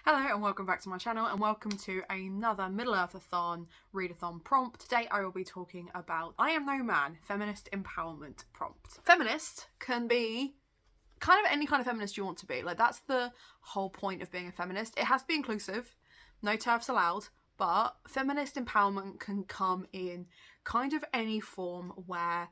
Hello and welcome back to my channel and welcome to another Middle-earth Athon readathon prompt. Today I will be talking about I Am No Man, Feminist Empowerment prompt. Feminist can be kind of any kind of feminist you want to be. Like, that's the whole point of being a feminist. It has to be inclusive, no TERFs allowed, but feminist empowerment can come in kind of any form where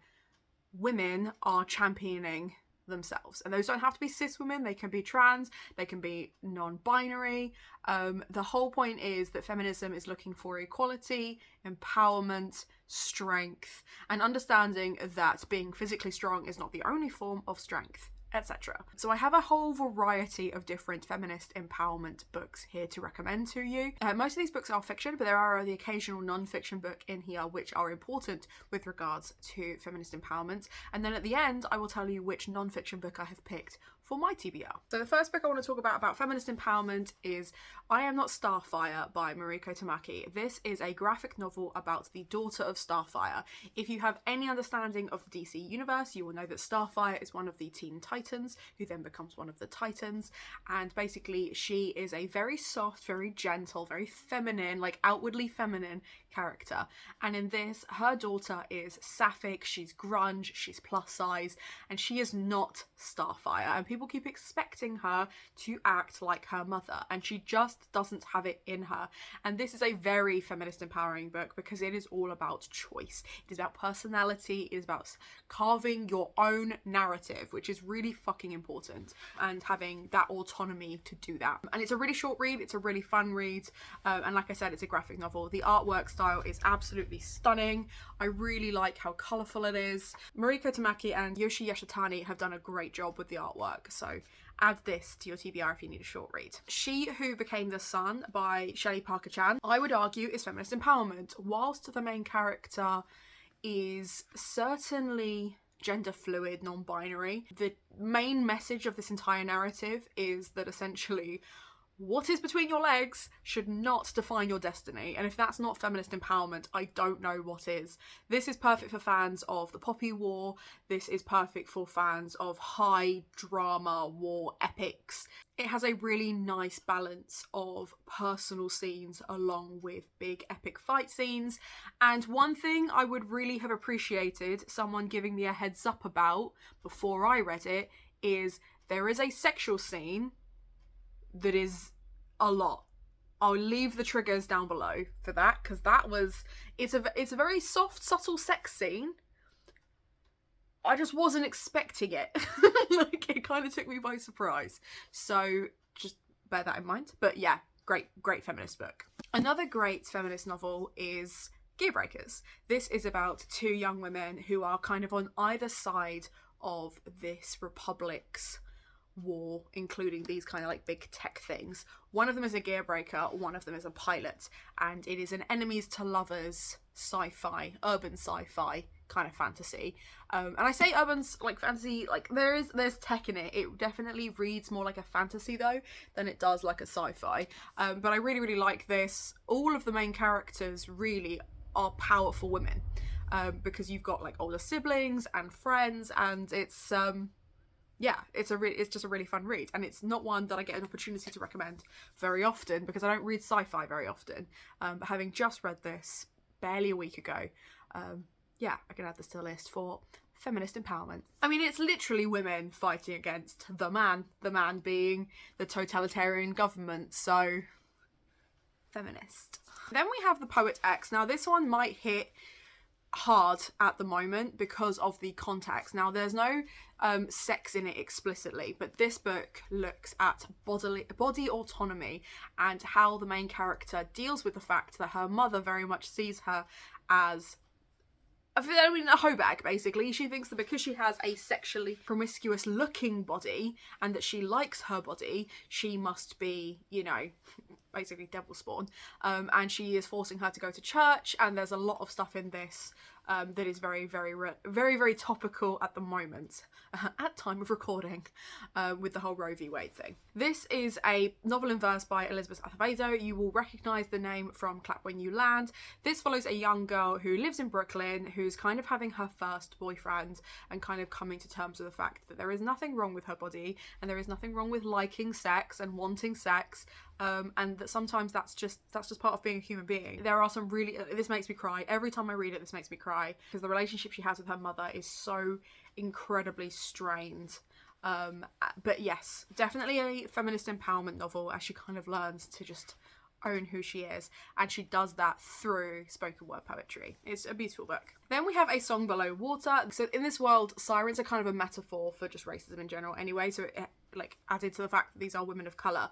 women are championing themselves, and those don't have to be cis women. They can be trans, they can be non-binary. The whole point is that feminism is looking for equality, empowerment, strength, and understanding that being physically strong is not the only form of strength, etc. So I have a whole variety of different feminist empowerment books here to recommend to you. Most of these books are fiction, but there are the occasional non-fiction book in here which are important with regards to feminist empowerment. And then at the end, I will tell you which non-fiction book I have picked for my TBR. So the first book I want to talk about feminist empowerment is I Am Not Starfire by Mariko Tamaki. This is a graphic novel about the daughter of Starfire. If you have any understanding of the DC universe, you will know that Starfire is one of the Teen Titans, who then becomes one of the Titans, and basically she is a very soft, very gentle, very feminine, like outwardly feminine character. And in this, her daughter is sapphic, she's grunge, she's plus size, and she is not Starfire. And people keep expecting her to act like her mother, and she just doesn't have it in her. And this is a very feminist empowering book because it is all about choice. It is about personality, it is about carving your own narrative, which is really fucking important, and having that autonomy to do that. And it's a really short read, it's a really fun read, and like I said, it's a graphic novel. The artwork style is absolutely stunning. I really like how colourful it is. Mariko Tamaki and Yoshi Yashitani have done a great job with the artwork, so add this to your TBR if you need a short read. She Who Became the Sun by Shelley Parker Chan, I would argue, is feminist empowerment. Whilst the main character is certainly gender fluid, non-binary, the main message of this entire narrative is that essentially what is between your legs should not define your destiny. And if that's not feminist empowerment, I don't know what is. This is perfect for fans of the Poppy War. This is perfect for fans of high drama war epics. It has a really nice balance of personal scenes along with big epic fight scenes. And one thing I would really have appreciated someone giving me a heads up about before I read it is there is a sexual scene that is a lot. I'll leave the triggers down below for that, because it's a very soft, subtle sex scene. I just wasn't expecting it. Like, it kind of took me by surprise. So just bear that in mind. But yeah, great feminist book. Another great feminist novel is Gearbreakers. This is about two young women who are kind of on either side of this republic's war, including these kind of like big tech things. One of them is a gearbreaker, one of them is a pilot, and it is an enemies to lovers sci-fi, urban sci-fi kind of fantasy. And I say urban like fantasy, like there's tech in it. It definitely reads more like a fantasy though than it does like a sci-fi. But I really like this. All of the main characters really are powerful women, because you've got like older siblings and friends, and it's yeah, it's just a really fun read, and it's not one that I get an opportunity to recommend very often because I don't read sci-fi very often. But having just read this barely a week ago, yeah, I can add this to the list for feminist empowerment. I mean, it's literally women fighting against the man being the totalitarian government, so feminist. Then we have The Poet X. Now this one might hit hard at the moment because of the context. Now there's no sex in it explicitly, but this book looks at body autonomy and how the main character deals with the fact that her mother very much sees her as a hoe bag, basically. She thinks that because she has a sexually promiscuous looking body and that she likes her body, she must be, you know, basically devil spawn. And she is forcing her to go to church, and there's a lot of stuff in this that is very, very, very, very topical at the moment, at time of recording, with the whole Roe v. Wade thing. This is a novel in verse by Elizabeth Acevedo. You will recognise the name from Clap When You Land. This follows a young girl who lives in Brooklyn, who's kind of having her first boyfriend and kind of coming to terms with the fact that there is nothing wrong with her body and there is nothing wrong with liking sex and wanting sex. And that sometimes that's just part of being a human being. There are some really, this makes me cry. Every time I read it, this makes me cry, because the relationship she has with her mother is so incredibly strained. But yes, definitely a feminist empowerment novel, as she kind of learns to just own who she is, and she does that through spoken word poetry. It's a beautiful book. Then we have A Song Below Water. So in this world, sirens are kind of a metaphor for just racism in general anyway, so it like added to the fact that these are women of colour.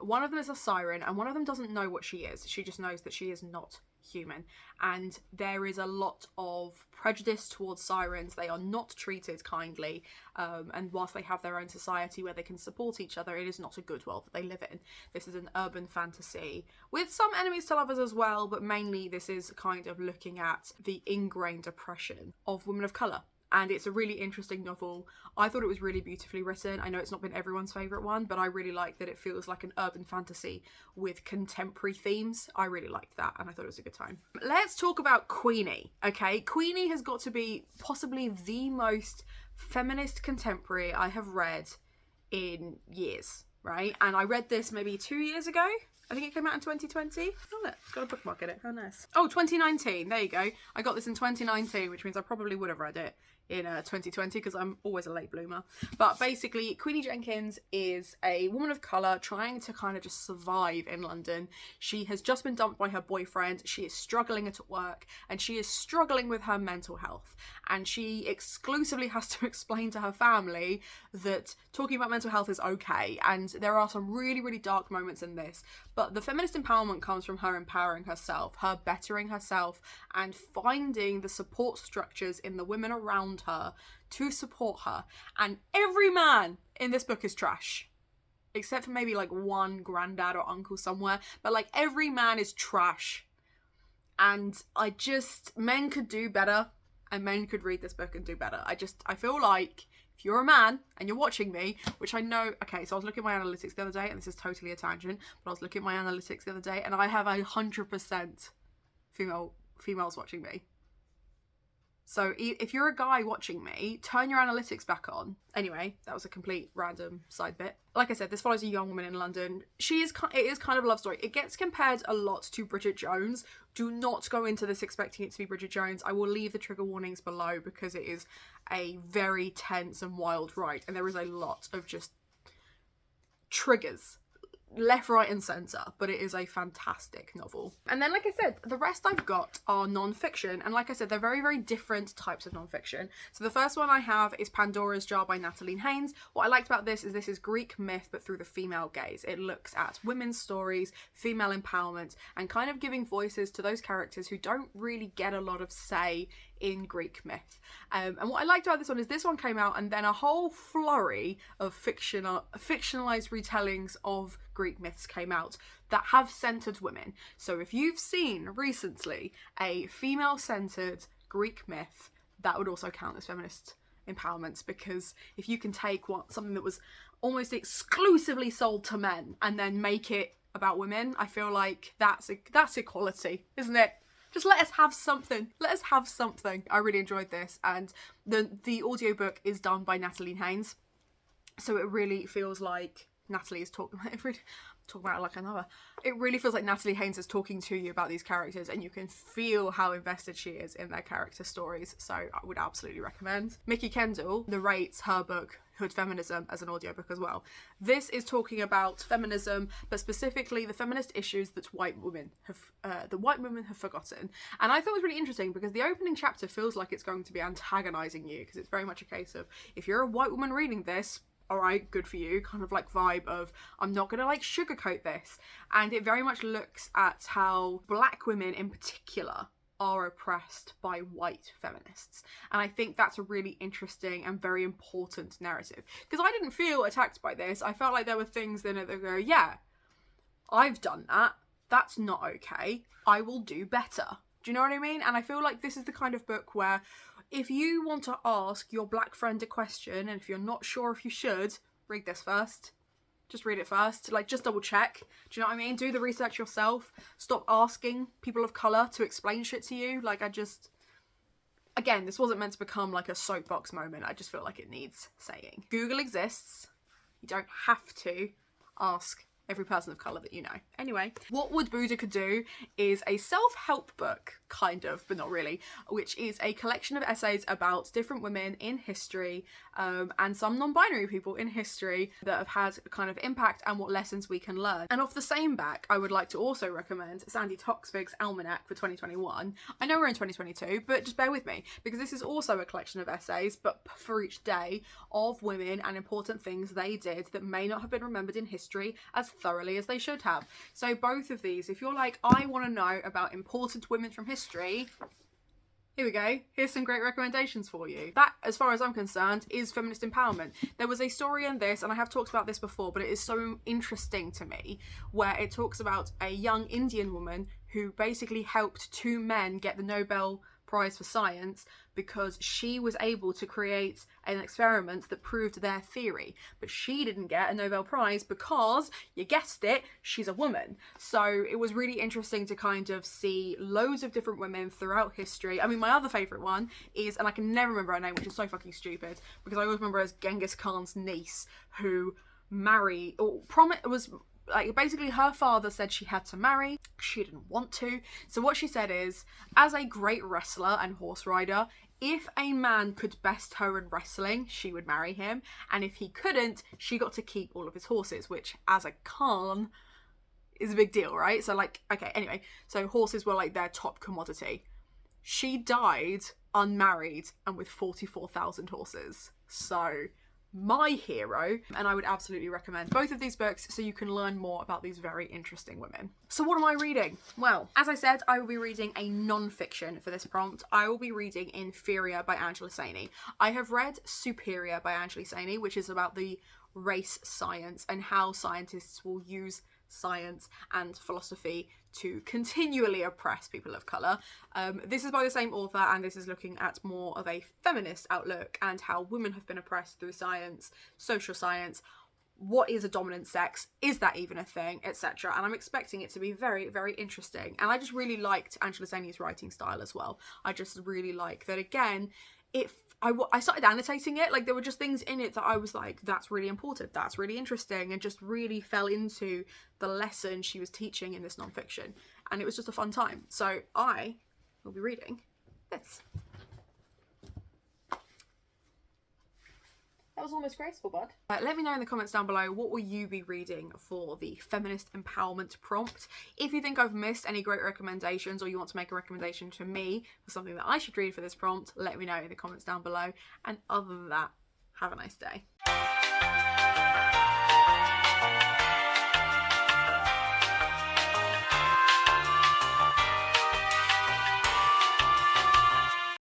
One of them is a siren, and one of them doesn't know what she is. She just knows that she is not human, and there is a lot of prejudice towards sirens. They are not treated kindly, and whilst they have their own society where they can support each other, it is not a good world that they live in. This is an urban fantasy with some enemies to lovers as well, but mainly this is kind of looking at the ingrained oppression of women of colour. And it's a really interesting novel. I thought it was really beautifully written. I know it's not been everyone's favourite one, but I really like that it feels like an urban fantasy with contemporary themes. I really liked that, and I thought it was a good time. Let's talk about Queenie, okay? Queenie has got to be possibly the most feminist contemporary I have read in years, right? And I read this maybe 2 years ago. I think it came out in 2020. Oh look, it's got a bookmark in it. How nice. Oh, 2019. There you go. I got this in 2019, which means I probably would have read it in 2020 because I'm always a late bloomer. But basically, Queenie Jenkins is a woman of colour trying to kind of just survive in London. She has just been dumped by her boyfriend. She is struggling at work, and she is struggling with her mental health. And she exclusively has to explain to her family that talking about mental health is okay. And there are some really, really dark moments in this. But the feminist empowerment comes from her empowering herself, her bettering herself, and finding the support structures in the women around her to support her. And every man in this book is trash, except for maybe like one granddad or uncle somewhere, but like every man is trash. And men could do better, and men could read this book and do better. I feel like if you're a man and you're watching me, which I know, okay, so I was looking at my analytics the other day, and this is totally a tangent, but I was looking at my analytics the other day, and I have 100% females watching me. So if you're a guy watching me, turn your analytics back on. Anyway, that was a complete random side bit. Like I said, this follows a young woman in London. It is kind of a love story. It gets compared a lot to Bridget Jones. Do not go into this expecting it to be Bridget Jones. I will leave the trigger warnings below because it is a very tense and wild ride. And there is a lot of just triggers left, right and centre, but it is a fantastic novel. And then, like I said, the rest I've got are non-fiction, and like I said, they're very, very different types of non-fiction. So the first one I have is Pandoras Jar by Natalie Haynes. What I liked about this is Greek myth, but through the female gaze. It looks at women's stories, female empowerment, and kind of giving voices to those characters who don't really get a lot of say in Greek myth. And what I liked about this one came out, and then a whole flurry of fictionalized retellings of Greek myths came out that have centered women. So if you've seen recently a female-centered Greek myth, that would also count as feminist empowerment, because if you can take something that was almost exclusively sold to men and then make it about women, I feel like that's equality, isn't it? Just let us have something. Let us have something. I really enjoyed this, and the audiobook is done by Natalie Haynes, so it really feels like Natalie is talking about it like another. It really feels like Natalie Haynes is talking to you about these characters, and you can feel how invested she is in their character stories, so I would absolutely recommend. Mickey Kendall narrates her book Hood Feminism as an audiobook as well. This is talking about feminism, but specifically the feminist issues that white women have forgotten. And I thought it was really interesting because the opening chapter feels like it's going to be antagonizing you, because it's very much a case of, if you're a white woman reading this, alright, good for you, kind of like vibe of, I'm not gonna like sugarcoat this. And it very much looks at how black women in particular are oppressed by white feminists. And I think that's a really interesting and very important narrative. Because I didn't feel attacked by this. I felt like there were things in it that go, yeah, I've done that. That's not okay. I will do better. Do you know what I mean? And I feel like this is the kind of book where if you want to ask your black friend a question, and if you're not sure if you should, read this first. Just read it first. Like, just double check. Do you know what I mean? Do the research yourself. Stop asking people of colour to explain shit to you. Like, again, this wasn't meant to become like a soapbox moment. I just feel like it needs saying. Google exists. You don't have to ask every person of colour that you know. Anyway, What Would Boudica Do is a self-help book, kind of, but not really, which is a collection of essays about different women in history and some non-binary people in history that have had a kind of impact and what lessons we can learn. And off the same back, I would like to also recommend Sandy Toksvig's Almanac for 2021. I know we're in 2022, but just bear with me, because this is also a collection of essays, but for each day, of women and important things they did that may not have been remembered in history as thoroughly as they should have. So both of these, if you're like, I want to know about important women from history, here we go. Here's some great recommendations for you. That, as far as I'm concerned, is feminist empowerment. There was a story in this, and I have talked about this before, but it is so interesting to me, where it talks about a young Indian woman who basically helped two men get the Nobel Prize for Science because she was able to create an experiment that proved their theory, but she didn't get a Nobel Prize because, you guessed it, she's a woman. So it was really interesting to kind of see loads of different women throughout history. I mean, my other favourite one is, and I can never remember her name, which is so fucking stupid, because I always remember her as Genghis Khan's niece, who was like, basically her father said she had to marry. She didn't want to. So what she said is, as a great wrestler and horse rider, if a man could best her in wrestling, she would marry him. And if he couldn't, she got to keep all of his horses, which as a Khan is a big deal, right? So like, okay, anyway, so horses were like their top commodity. She died unmarried and with 44,000 horses. So my hero, and I would absolutely recommend both of these books so you can learn more about these very interesting women. So what am I reading? Well, as I said, I will be reading a non-fiction for this prompt. I will be reading Inferior by Angela Saini. I have read Superior by Angela Saini, which is about the race science and how scientists will use science and philosophy to continually oppress people of colour. This is by the same author, and this is looking at more of a feminist outlook and how women have been oppressed through science, social science, what is a dominant sex, is that even a thing, etc. And I'm expecting it to be very, very interesting. And I just really liked Angela Saini's writing style as well. I just really like that, again, I started annotating it, like there were just things in it that I was like, that's really important, that's really interesting, and just really fell into the lesson she was teaching in this non-fiction. And it was just a fun time. So I will be reading this. That was almost graceful, bud. Let me know in the comments down below, what will you be reading for the feminist empowerment prompt? If you think I've missed any great recommendations, or you want to make a recommendation to me for something that I should read for this prompt, let me know in the comments down below. And other than that, have a nice day.